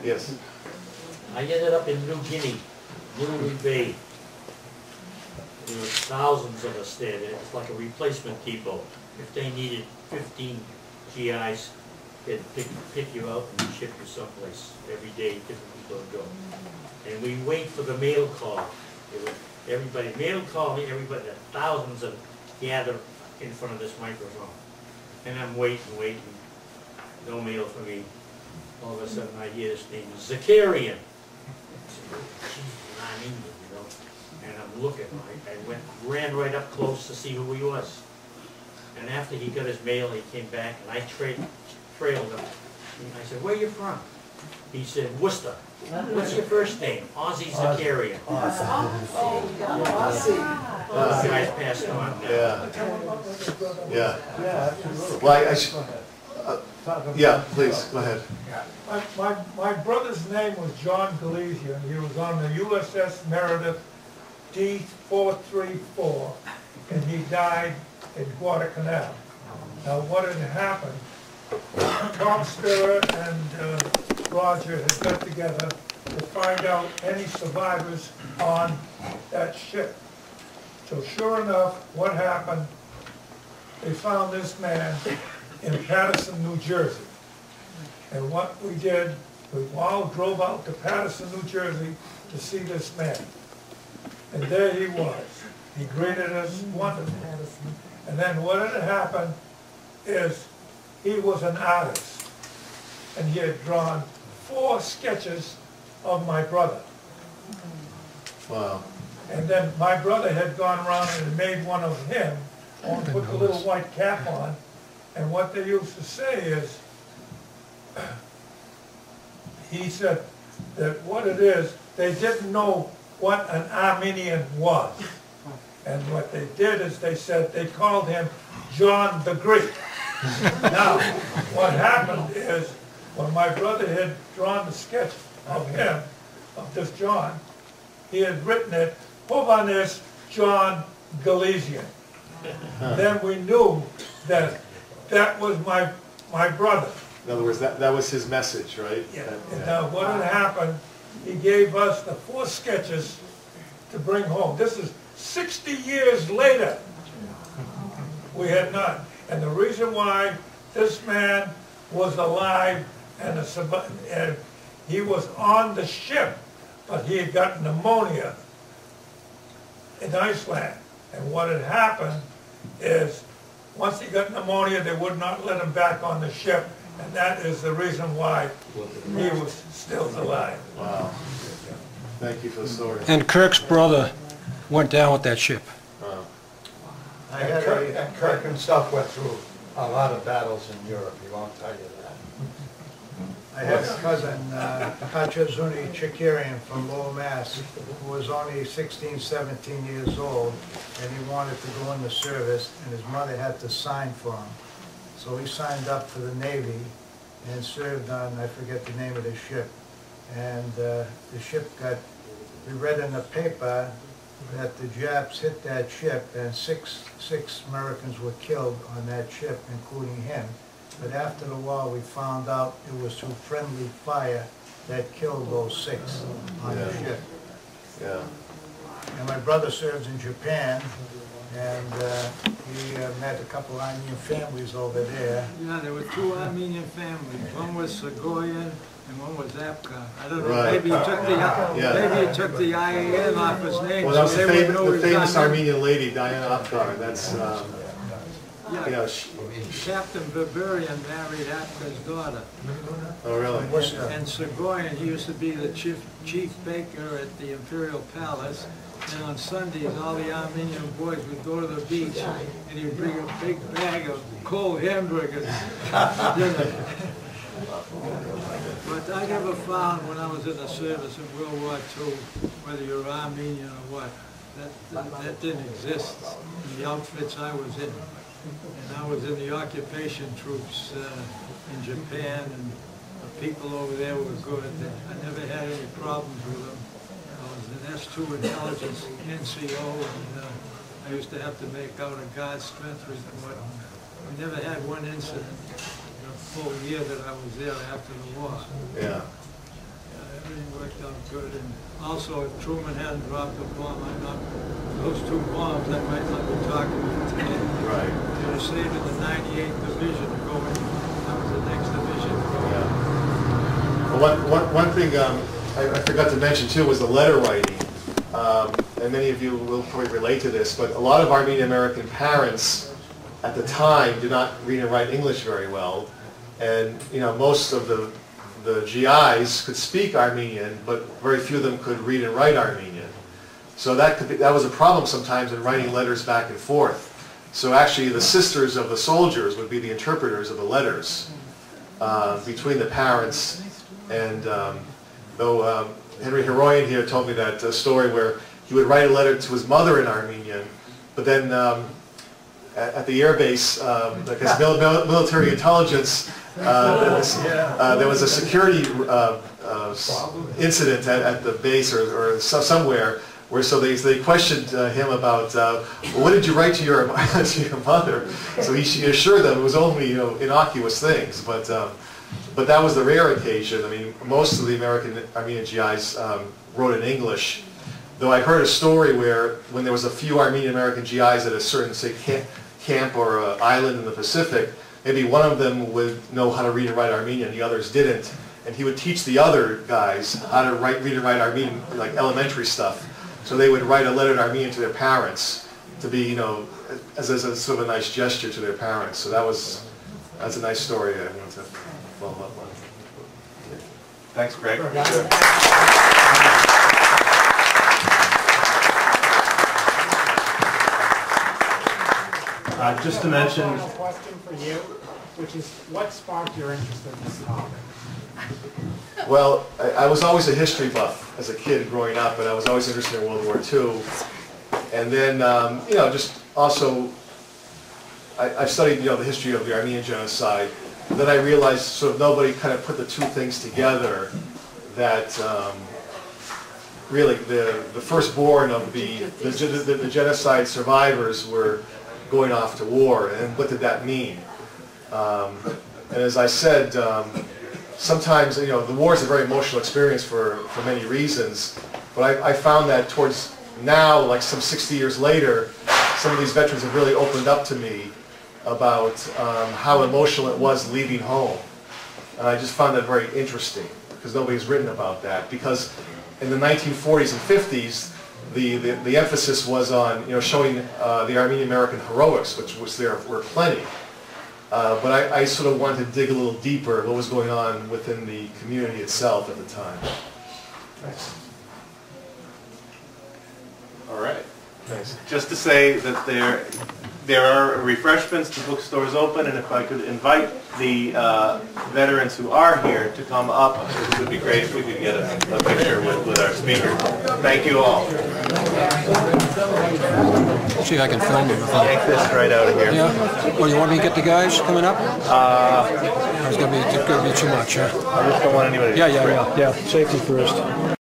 Yes. I ended up in New Guinea, New Bay. There were thousands of us there. It's like a replacement depot. If they needed 15 GIs, they'd pick you out and ship you someplace. Every day, different people would go. And we wait for the mail call. Everybody, mail call, everybody, thousands of gather in front of this microphone. And I'm waiting, no mail for me. All of a sudden I hear this name, Zakarian. I said, oh, geez, I'm Indian, you know. And I'm looking, I ran right up close to see who he was. And after he got his mail, he came back and I trailed him. And I said, where are you from? He said, Worcester. What's your first name? Ozzy Zakarian. Those guys passed on now. Yeah. Well, yeah, please, go ahead. My brother's name was John Galesian. He was on the USS Meredith D-434, and he died in Guadalcanal. Now, what had happened, Tom Spira and Roger had got together to find out any survivors on that ship. So sure enough, what happened, they found this man in Paterson, New Jersey. And what we did, we all drove out to Paterson, New Jersey to see this man. And there he was. He greeted us wonderfully. And then what had happened is he was an artist. And he had drawn 4 sketches of my brother. Wow. And then my brother had gone around and made one of him, and put the little white cap on. And what they used to say is, he said that what it is, they didn't know what an Armenian was. And what they did is they said, they called him John the Greek. Now, what happened is, when my brother had drawn the sketch of him, of this John, he had written it, Hovanes John Galesian. Then we knew that that was my brother. In other words, that was his message, right? Yeah. And now what had happened, he gave us the 4 sketches to bring home. This is 60 years later. We had none. And the reason why this man was alive and he was on the ship, but he had got pneumonia in Iceland. And what had happened is, once he got pneumonia, they would not let him back on the ship. And that is the reason why he was still alive. Wow. Thank you for the story. And Kirk's brother went down with that ship. Wow. And Kirk himself went through a lot of battles in Europe, he won't tell you that. I had a cousin, Kachazuni Chikirian from Lowell, Mass, who was only 16, 17 years old, and he wanted to go in the service, and his mother had to sign for him. So he signed up for the Navy and served on, I forget the name of the ship. And the ship got, we read in the paper that the Japs hit that ship and six Americans were killed on that ship, including him. But after the war, we found out it was through friendly fire that killed those 6 on the ship. Yeah. And my brother serves in Japan, and he met a couple Armenian families over there. Yeah, there were 2 Armenian families. One was Sagoyan and one was Apgar. I don't know, Right. maybe he took the IAN off his name. Well, that was so the famous Armenian lady, Diana Apgar. That's, yeah, you know, Captain Barbarian married Apgar's daughter. oh, really? And Sagoyan, he used to be the chief baker at the Imperial Palace. And on Sundays, all the Armenian boys would go to the beach, and he'd bring a big bag of cold hamburgers for dinner. But I never found, when I was in the service in World War II, whether you're Armenian or what, that didn't exist in the outfits I was in. And I was in the occupation troops in Japan, and the people over there were good. I never had any problems with them. I was an S2 intelligence NCO, and I used to have to make out a guard strength report. We never had one incident in the full year that I was there after the war. Yeah. good. And also, if Truman hadn't dropped the bomb, those two bombs, I might not be talking to you today. Right. They were saving the 98th Division going, that was the next division going. Yeah. Well, one thing I forgot to mention too was the letter writing. And many of you will probably relate to this, but a lot of Armenian American parents at the time did not read and write English very well. And most of the GIs could speak Armenian, but very few of them could read and write Armenian. So that was a problem sometimes in writing letters back and forth. So actually the sisters of the soldiers would be the interpreters of the letters between the parents. And though Henry Heroyan here told me that story where he would write a letter to his mother in Armenian, but then at the air base, like his military intelligence, there was a security incident at the base or somewhere where they questioned him about what did you write to your mother? So he assured them it was only innocuous things, but that was the rare occasion. I mean, most of the Armenian GIs wrote in English. Though I heard a story where when there was a few Armenian American GIs at a certain, say, camp or island in the Pacific, maybe one of them would know how to read and write Armenian, the others didn't, and he would teach the other guys how to read and write Armenian, like elementary stuff. So they would write a letter in Armenian to their parents to be, as a sort of a nice gesture to their parents. So that's a nice story I wanted to follow up on. Thanks, Greg. Just to mention, I have a question for you, which is, what sparked your interest in this topic? Well, I was always a history buff as a kid growing up, and I was always interested in World War II. And then, just also, I studied, the history of the Armenian genocide. And then I realized sort of nobody kind of put the two things together, that really the firstborn of the genocide survivors were going off to war, and what did that mean? And as I said, sometimes, the war is a very emotional experience for many reasons, but I found that towards now, like some 60 years later, some of these veterans have really opened up to me about how emotional it was leaving home. And I just found that very interesting, because nobody's written about that. Because in the 1940s and 50s, the emphasis was on showing the Armenian American heroics, which were plenty. But I sort of wanted to dig a little deeper what was going on within the community itself at the time. Thanks. all right. Thanks. Just to say that there are refreshments, the bookstore is open, and if I could invite the veterans who are here to come up, it would be great if we could get a picture with our speaker. Thank you all. See if I can film them. Take this right out of here. Yeah. Well, you want me to get the guys coming up? It's gonna be too much, huh? I just don't want anybody to Yeah. Safety first.